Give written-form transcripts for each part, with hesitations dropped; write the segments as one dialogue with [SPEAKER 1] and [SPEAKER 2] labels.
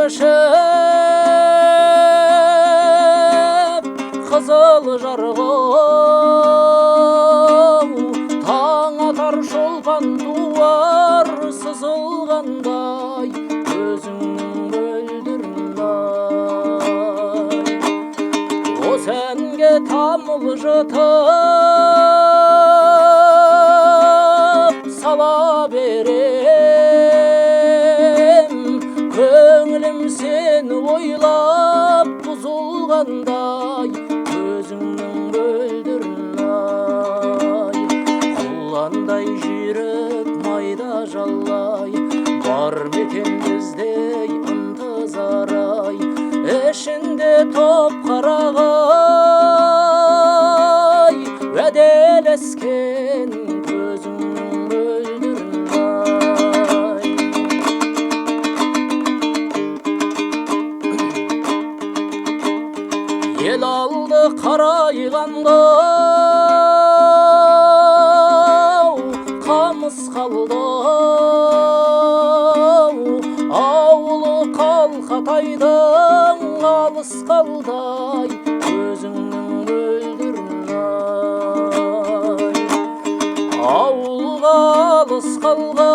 [SPEAKER 1] ерішіп қызыл жарғау таң атар шолпан туар сызылғандай өзіңнің мөлдірін-ай. Осы әнге тамылжытып сала берем, көңілім сені ойлап бұзылғандай өзіңнің мөлдірін-ай. Құландай жүйрік майда жалай, бар мекен біздей ынтызар-ай. Ішінде топ қарағай, уәделескен көзіңнің мөлдірін-ай. Ел алды қарайғанда қамыс қалды, ауылы қалқатайдың алыс қалдай өзіңнің мөлдірін-ай. Ауылға алыс қалған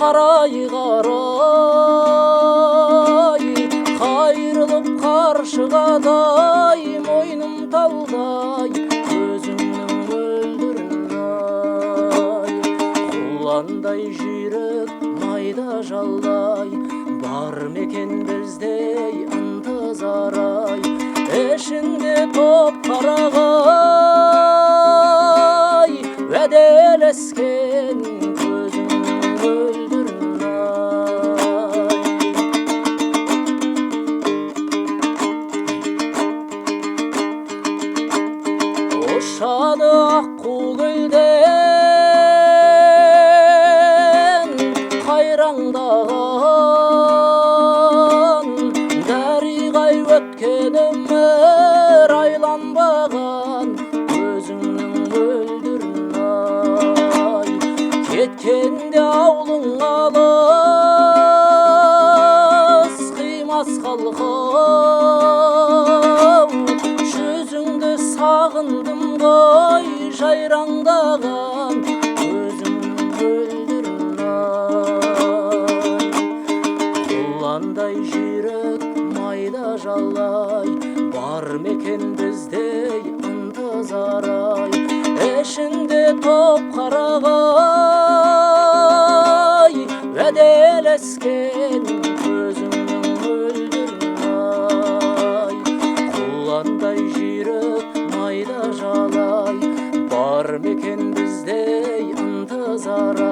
[SPEAKER 1] қарай-қарай, қайрылып қаршығадай мойным талдай өзіңнің мөлдірін-ай. Құландай жүйрік майда жалай, бар мекен біздей ынтызар-ай. Ішінде топ қарағай, уәделескен көзіңнің мөлдірін-ай. Ұшады аққу гүлден қайраңдаған, дариғай өткен өмір айланбаған өзіңнің мөлдірін-ай. Кеткенде аулың алыс, қимас қалқау, жүзіңді сағындым ғой жайраңдаған өзіңнің мөлдірін-ай. Құландай жүйрік майда жалай, бар мекен біздей ынтызар-ай. Ішінде топ қарағай, уәделескен көзіңнің мөлдірін-ай. Құландай жүйрік майда жалай, бар мекен біздей ынтызар-ай.